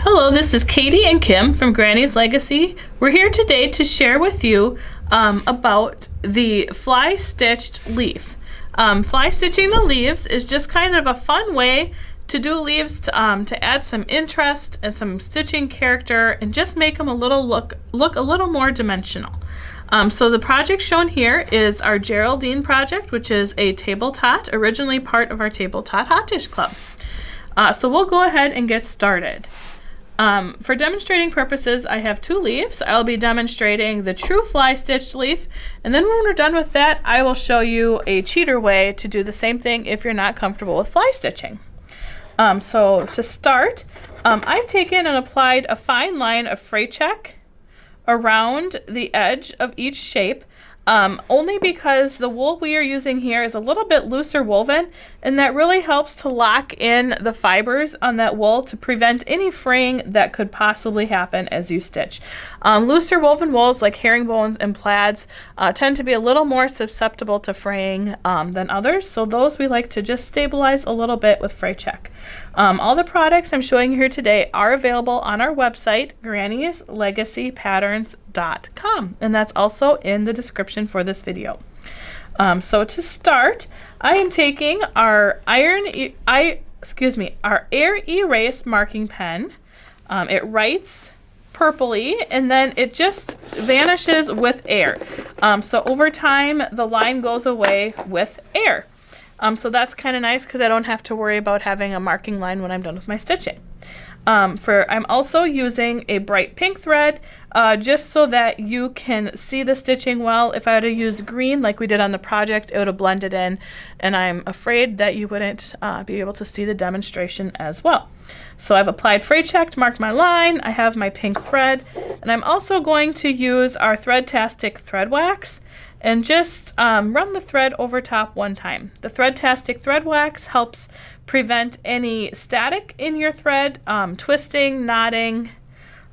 Hello, this is Katie and Kim from Granny's Legacy. We're here today to share with you about the fly stitched leaf. Fly stitching the leaves is just kind of a fun way to do leaves to add some interest and some stitching character and just make them look a little more dimensional. So the project shown here is our Geraldine project, which is a table tot, originally part of our Table Tot Hot Dish Club. So we'll go ahead and get started. For demonstrating purposes, I have two leaves. I'll be demonstrating the true fly stitched leaf, and then when we're done with that, I will show you a cheater way to do the same thing if you're not comfortable with fly stitching. So to start, I've taken and applied a fine line of fray check around the edge of each shape, only because the wool we are using here is a little bit looser woven, and that really helps to lock in the fibers on that wool to prevent any fraying that could possibly happen as you stitch. Looser woven wools like herringbones and plaids tend to be a little more susceptible to fraying than others, so those we like to just stabilize a little bit with fray check. All the products I'm showing you here today are available on our website, grannieslegacypatterns.com, and that's also in the description for this video. So to start, I am taking our air erase marking pen. It writes purpley and then it just vanishes with air. So over time, the line goes away with air. So that's kind of nice because I don't have to worry about having a marking line when I'm done with my stitching. I'm also using a bright pink thread just so that you can see the stitching well. If I had to use green like we did on the project, it would have blended in, and I'm afraid that you wouldn't be able to see the demonstration as well. So I've applied fray check to mark my line. I have my pink thread, and I'm also going to use our Threadtastic thread wax and just run the thread over top one time. The Threadtastic thread wax helps prevent any static in your thread, twisting, knotting,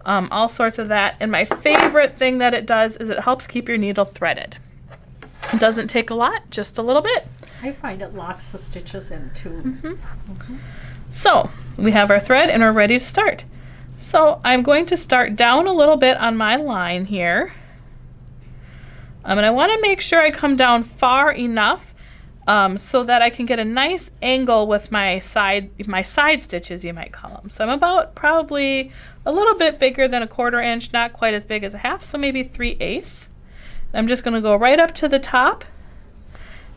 all sorts of that. And my favorite thing that it does is it helps keep your needle threaded. It doesn't take a lot, just a little bit. I find it locks the stitches in too. So we have our thread and we're ready to start. So I'm going to start down a little bit on my line here. And I want to make sure I come down far enough so that I can get a nice angle with my side stitches, you might call them. So I'm about probably a little bit bigger than a 1/4 inch, not quite as big as a half, so maybe 3/8. I'm just going to go right up to the top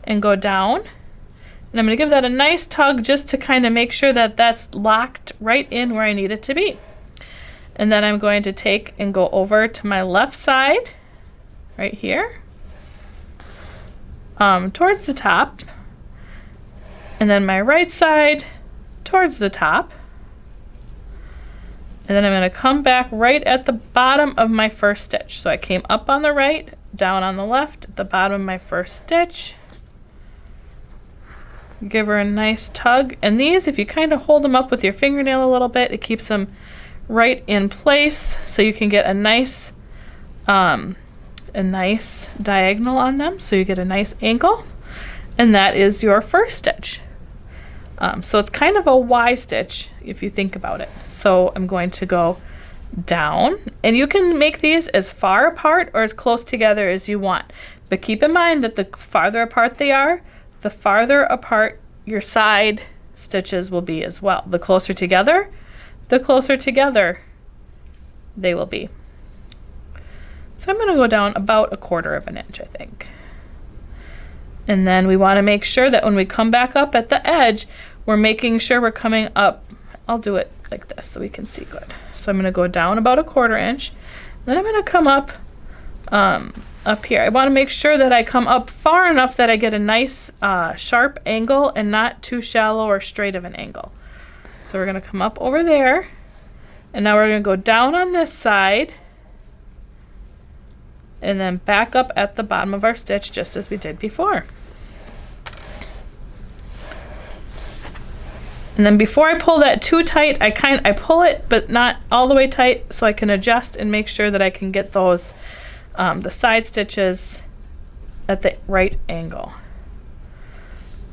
and go down. And I'm going to give that a nice tug just to kind of make sure that that's locked right in where I need it to be. And then I'm going to take and go over to my left side, right here, towards the top, and then my right side towards the top, and then I'm going to come back right at the bottom of my first stitch. So I came up on the right, down on the left, at the bottom of my first stitch. Give her a nice tug, and these, if you kind of hold them up with your fingernail a little bit, it keeps them right in place so you can get a nice diagonal on them, so you get a nice angle, and that is your first stitch. So it's kind of a Y stitch if you think about it. So I'm going to go down, and you can make these as far apart or as close together as you want, but keep in mind that the farther apart they are, the farther apart your side stitches will be as well. The closer together they will be. So I'm going to go down about a 1/4 inch, I think. And then we want to make sure that when we come back up at the edge, we're making sure we're coming up. I'll do it like this so we can see good. So I'm going to go down about a 1/4 inch. Then I'm going to come up up here. I want to make sure that I come up far enough that I get a nice sharp angle and not too shallow or straight of an angle. So we're going to come up over there, and now we're going to go down on this side and then back up at the bottom of our stitch just as we did before. And then before I pull that too tight, I pull it but not all the way tight so I can adjust and make sure that I can get those the side stitches at the right angle.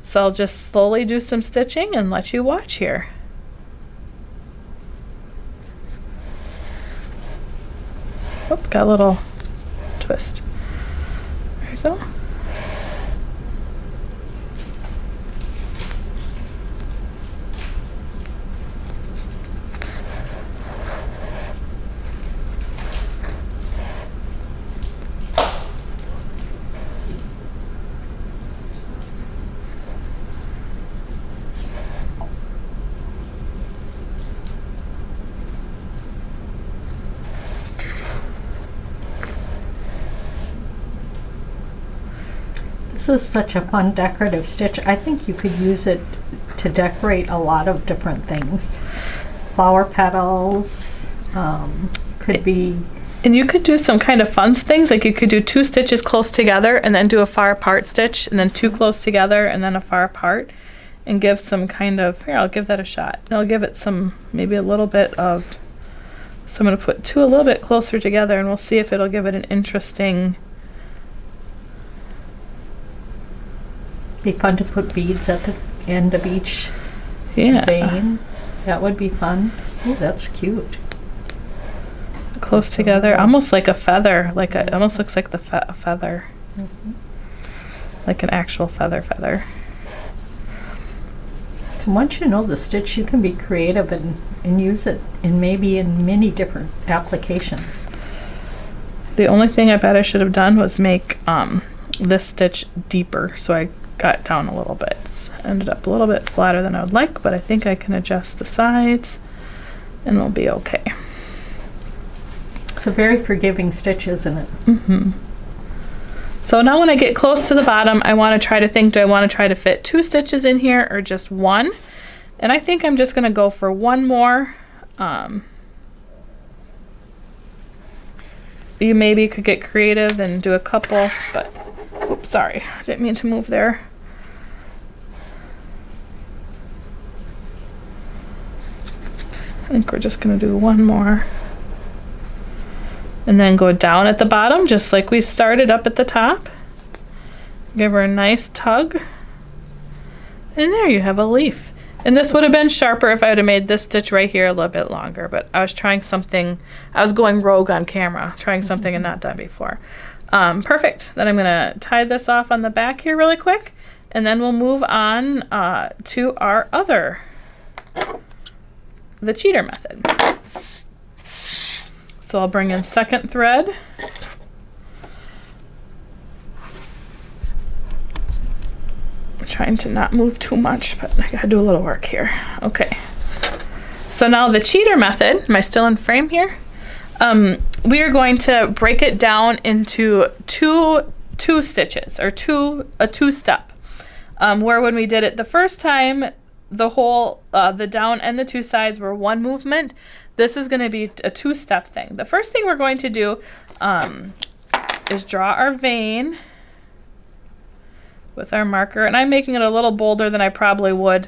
So I'll just slowly do some stitching and let you watch here. Oh, got a little twist. There you go. This is such a fun decorative stitch. I think you could use it to decorate a lot of different things. Flower petals, could be. And you could do some kind of fun things, like you could do 2 stitches close together and then do a far apart stitch, and then 2 close together and then a far apart, and give some kind of, here, I'll give that a shot. I'll give it some, maybe a little bit of, so I'm going to put 2 a little bit closer together, and we'll see if it'll give it an interesting. Be fun to put beads at the end of each Yeah. vein. That would be fun. Oh, that's cute. Close together, almost like a feather, like a, almost looks like the feather, like an actual feather. So once you know the stitch, you can be creative and use it in maybe in many different applications. The only thing I bet I should have done was make this stitch deeper, so I got down a little bit. It's ended up a little bit flatter than I would like, but I think I can adjust the sides and we'll be okay. It's a very forgiving stitch, isn't it? Mm-hmm. So now when I get close to the bottom, I want to try to think, do I want to try to fit 2 stitches in here or just 1? And I think I'm just going to go for 1 more. You maybe could get creative and do a couple, but oops, sorry, didn't mean to move there. I think we're just going to do 1 more. And then go down at the bottom, just like we started up at the top. Give her a nice tug. And there you have a leaf. And this would have been sharper if I would have made this stitch right here a little bit longer, but I was trying something, I was going rogue on camera, trying something I'd not done before. Perfect. Then I'm gonna tie this off on the back here really quick, and then we'll move on to our other, the cheater method. So I'll bring in second thread. I'm trying to not move too much, but I gotta do a little work here. Okay. So now the cheater method, am I still in frame here? We are going to break it down into two stitches, or a two-step. Where when we did it the first time, the whole, the down and the 2 sides were 1 movement. This is going to be a 2-step thing. The first thing we're going to do is draw our vein with our marker, and I'm making it a little bolder than I probably would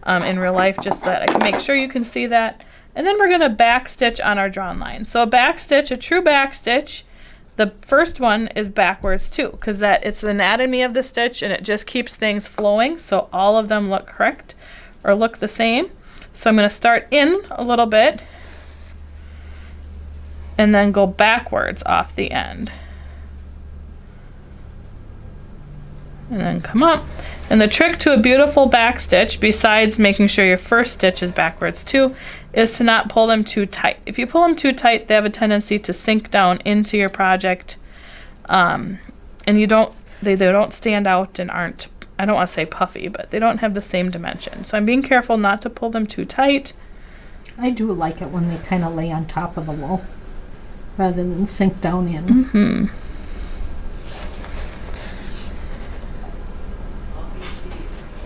in real life, just so that I can make sure you can see that. And then we're going to back stitch on our drawn line. So a back stitch, a true back stitch, the first one is backwards too, because it's the anatomy of the stitch and it just keeps things flowing so all of them look correct or look the same. So I'm going to start in a little bit and then go backwards off the end. And then come up. And the trick to a beautiful back stitch, besides making sure your first stitch is backwards too, is to not pull them too tight. If you pull them too tight, they have a tendency to sink down into your project, and they don't stand out and aren't, I don't want to say puffy, but they don't have the same dimension. So I'm being careful not to pull them too tight. I do like it when they kind of lay on top of the wall rather than sink down in. Mm-hmm.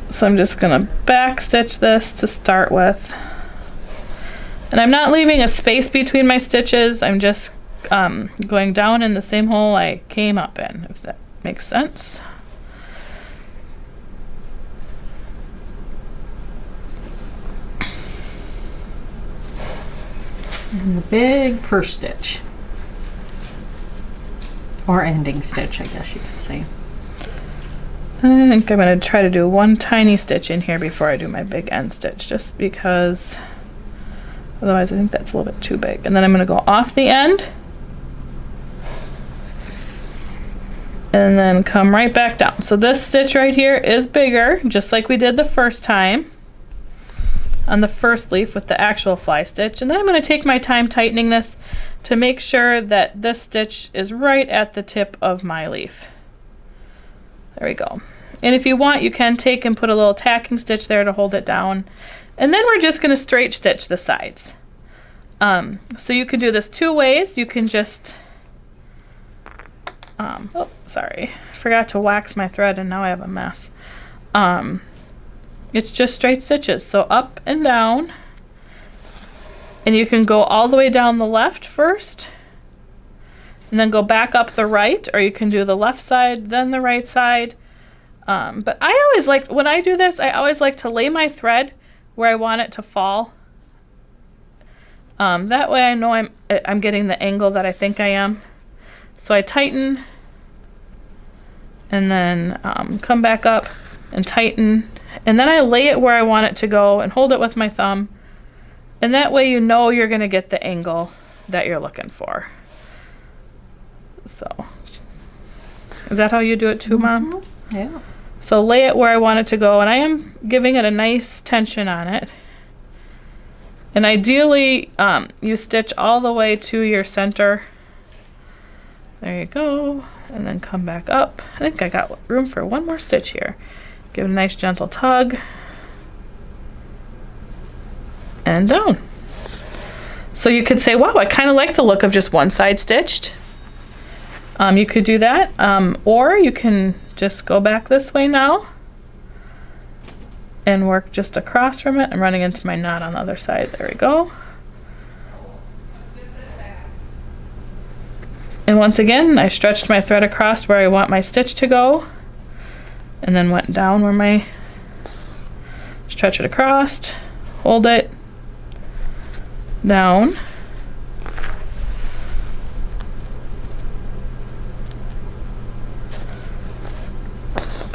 So I'm just going to back stitch this to start with. And I'm not leaving a space between my stitches. I'm just going down in the same hole I came up in, if that makes sense. And the big first stitch. Or ending stitch, I guess you could say. I think I'm going to try to do 1 tiny stitch in here before I do my big end stitch, just because otherwise I think that's a little bit too big. And then I'm going to go off the end and then come right back down. So this stitch right here is bigger, just like we did the first time on the first leaf with the actual fly stitch. And then I'm going to take my time tightening this to make sure that this stitch is right at the tip of my leaf. There we go. And if you want, you can take and put a little tacking stitch there to hold it down. And then we're just going to straight stitch the sides. So you can do this two ways. You can just, oh, sorry, forgot to wax my thread and now I have a mess. It's just straight stitches, so up and down. And you can go all the way down the left first, and then go back up the right, or you can do the left side, then the right side. But I always like, when I do this, I always like to lay my thread where I want it to fall. That way I know I'm getting the angle that I think I am. So I tighten, and then come back up and tighten, and then I lay it where I want it to go and hold it with my thumb, and that way you know you're going to get the angle that you're looking for. So is that how you do it too, Mom? Yeah. So lay it where I want it to go, and I am giving it a nice tension on it. And ideally you stitch all the way to your center. There you go. And then come back up. I think I got room for one more stitch here. Give it a nice gentle tug. And down. So you could say, wow, I kind of like the look of just one side stitched. You could do that. Or you can just go back this way now and work just across from it. I'm running into my knot on the other side. There we go. And once again, I stretched my thread across where I want my stitch to go, and then went down where my, stretch it across, hold it, down,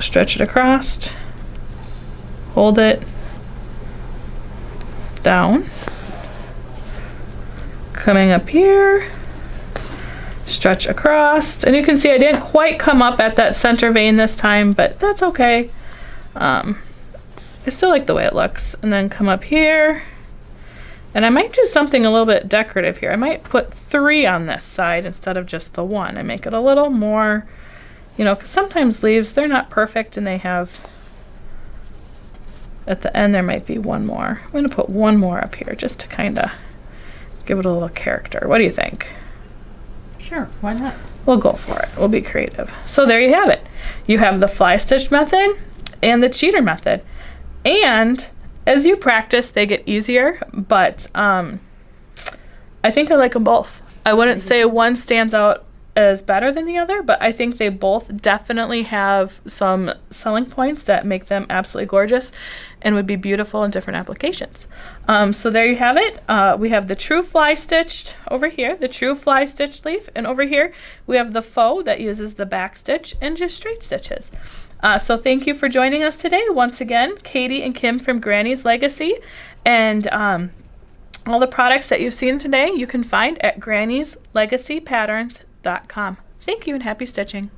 stretch it across, hold it, down, coming up here, stretch across, and you can see I didn't quite come up at that center vein this time, but that's okay. I still like the way it looks. And then come up here, and I might do something a little bit decorative here. I might put 3 on this side instead of just the 1 and make it a little more, you know, because sometimes leaves, they're not perfect, and they have, at the end there might be 1 more. I'm going to put 1 more up here just to kind of give it a little character. What do you think? Sure, why not? We'll go for it. We'll be creative. So there you have it. You have the fly stitch method and the cheater method. And as you practice, they get easier, but I think I like them both. I wouldn't say one stands out as better than the other, but I think they both definitely have some selling points that make them absolutely gorgeous and would be beautiful in different applications. So there you have it. We have the true fly stitched over here, the true fly stitched leaf, and over here we have the faux that uses the back stitch and just straight stitches. So thank you for joining us today. Once again, Katie and Kim from Granny's Legacy, and all the products that you've seen today you can find at granny'slegacypatterns.com. Thank you and happy stitching.